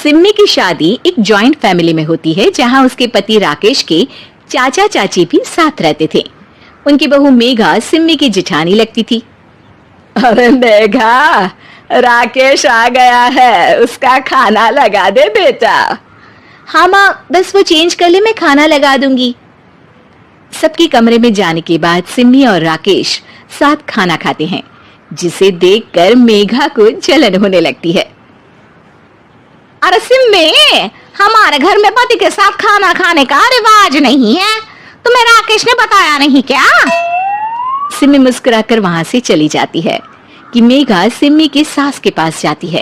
सिम्मी की शादी एक जॉइंट फैमिली में होती है, जहां उसके पति राकेश के चाचा चाची भी साथ रहते थे। उनकी बहू मेघा सिम्मी की जिठानी लगती थी। अरे मेघा, राकेश आ गया है, उसका खाना लगा दे बेटा। हाँ माँ, बस वो चेंज कर ले, मैं खाना लगा दूंगी। सबके कमरे में जाने के बाद सिम्मी और राकेश साथ खाना खाते हैं, जिसे देखकर मेघा को जलन होने लगती है। अरे सिम्मी, हमारे घर में पति के साथ खाना खाने का रिवाज नहीं है, तुम्हें राकेश ने बताया नहीं क्या? सिम्मी मुस्कुराकर वहां से चली जाती है कि मेघा सिम्मी की सास के पास जाती है।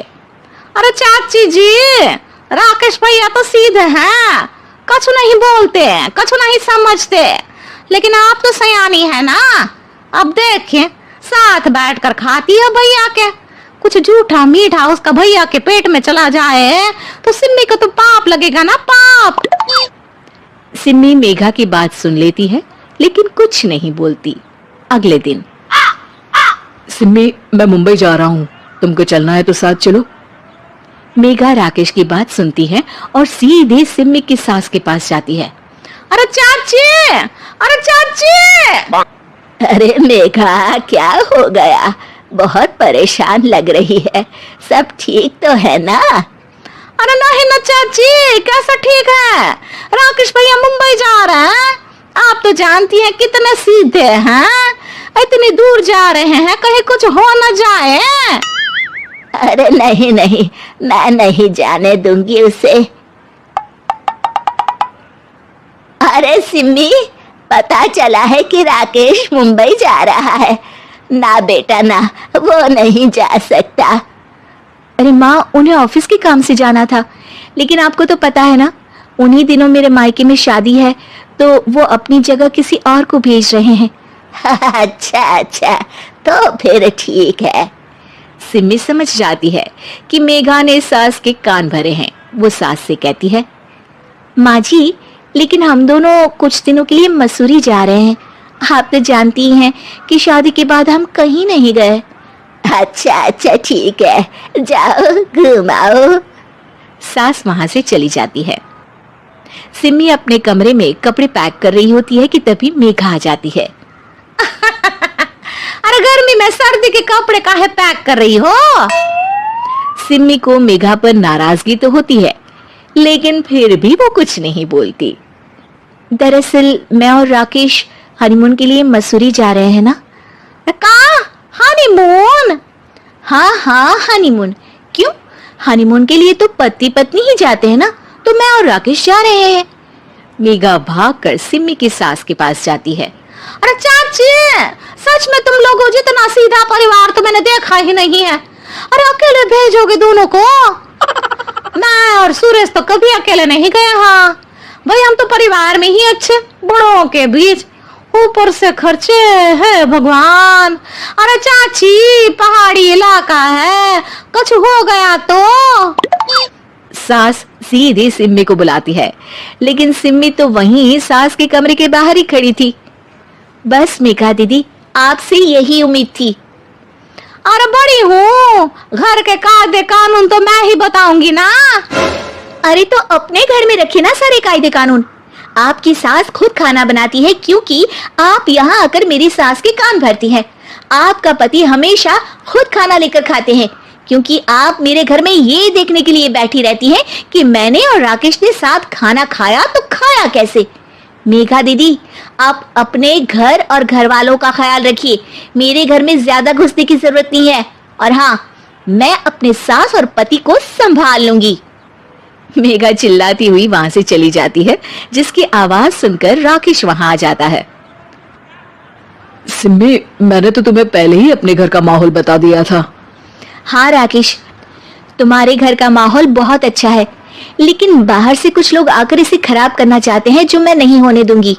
अरे चाची जी, राकेश भैया तो सीधे हैं, कछु नहीं बोलते, कछु नहीं समझते, लेकिन आप तो सयानी है ना। अब देखिए, साथ बैठकर खाती है भैया के, कुछ झूठा मीठा उसका भैया के पेट में चला जाए तो सिम्मी को तो पाप लगेगा ना, पाप। सिम्मी मेघा की बात सुन लेती है, लेकिन कुछ नहीं बोलती। अगले दिन, सिम्मी, मैं मुंबई जा रहा हूँ, तुमको चलना है तो साथ चलो। मेघा राकेश की बात सुनती है और सीधे सिम्मी की सास के पास जाती है। अरे चाची, अरे चाची। अरे मेघा, क्या हो गया? बहुत परेशान लग रही है, सब ठीक तो है ना? अरे नहीं ना चाची, कैसा ठीक है? राकेश भैया मुंबई जा रहे हैं, आप तो जानती हैं कितने सीधे हैं, इतनी दूर जा रहे हैं, कहीं कुछ हो न जाए। अरे नहीं नहीं, मैं नहीं जाने दूंगी उसे। अरे सिम्मी, पता चला है कि राकेश मुंबई जा रहा है। ना बेटा ना, वो नहीं जा सकता। अरे माँ, उन्हें ऑफिस के काम से जाना था, लेकिन आपको तो पता है ना, उन्हीं दिनों मेरे मायके में शादी है, तो वो अपनी जगह किसी और को भेज रहे हैं। अच्छा अच्छा, तो फिर ठीक है। सिम्मी समझ जाती है कि मेघा ने सास के कान भरे हैं। वो सास से कहती है, माँ जी, लेकिन हम दोनों कुछ दिनों के लिए मसूरी जा रहे हैं। आप तो जानती हैं कि शादी के बाद हम कहीं नहीं गए। अच्छा अच्छा, ठीक है, जाओ घुमाओ। सास वहां से चली जाती है। सिम्मी अपने कमरे में कपड़े पैक कर रही होती है कि तभी मेघा आ जाती है। अरे गर्मी में सर्दी के कपड़े काहे पैक कर रही हो? सिम्मी को मेघा पर नाराजगी तो होती है, लेकिन फिर भी वो कुछ नहीं बोलती। दरअसल मैं और राकेश हनीमून के लिए मसूरी जा रहे हैं ना। कहाँ? हनीमून? हाँ हाँ, हनीमून। क्यों? हनीमून के लिए तो पति पत्नी ही जाते हैं ना, तो मैं और राकेश जा रहे हैं। मेघा भागकर सिम्मी की सास के पास जाती है। अरे चाची, सच में तुम लोगों जितना सीधा परिवार तो मैंने देखा ही नहीं है। अरे अकेले भेजोगे दोनों को? मैं और सुरेश तो कभी अकेले नहीं गए। हाँ भाई, हम तो परिवार में ही अच्छे, बड़ों के बीच, ऊपर से खर्चे है भगवान। अरे चाची, पहाड़ी इलाका है, कुछ हो गया तो? सास सीधे सिम्मी को बुलाती है, लेकिन सिम्मी तो वहीं सास के कमरे के बाहर ही खड़ी थी। बस मेघा दीदी, आपसे यही उम्मीद थी। अरे बड़ी हूँ, घर के कायदे कानून तो मैं ही बताऊंगी ना। अरे तो अपने घर में रखिए ना सारे कायदे कानून। आपकी सास खुद खाना बनाती है, क्योंकि आप यहाँ आकर मेरी सास के कान भरती हैं। आपका पति हमेशा खुद खाना लेकर खाते हैं, क्योंकि आप मेरे घर में ये देखने के लिए बैठी रहती हैं कि मैंने और राकेश ने साथ खाना खाया तो खाया कैसे। मेघा दीदी, आप अपने घर और घर वालों का ख्याल रखिए, मेरे घर में ज्यादा घुसने की जरूरत नहीं है। और हाँ, मैं अपने सास और पति को संभाल लूंगी। मेघा चिल्लाती हुई वहां से चली जाती है, जिसकी आवाज सुनकर राकेश वहां आ जाता है। सिम्मी, मैंने तो तुम्हें पहले ही अपने घर का माहौल बता दिया था। हाँ राकेश, तुम्हारे घर का माहौल बहुत अच्छा है, लेकिन बाहर से कुछ लोग आकर इसे खराब करना चाहते हैं, जो मैं नहीं होने दूंगी।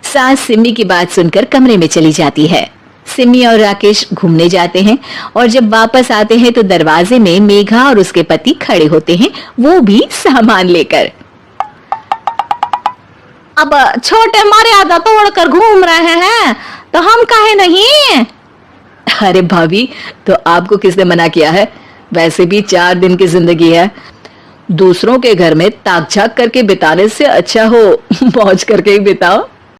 सास सिम्मी की बात सुनकर कमरे में चली जाती है। सिम्मी और राकेश घूमने जाते हैं, और जब वापस आते हैं तो दरवाजे में मेघा और उसके पति खड़े होते हैं, वो भी सामान लेकर। अब छोटे मर्यादा तोड़कर घूम रहे हैं, तो हम काहे नहीं? अरे भाभी, तो आपको किसने मना किया है? वैसे भी 4 दिन की जिंदगी है, दूसरों के घर में ताक झाक करके बिताने से अच्छा हो मौज करके ही बिताओ।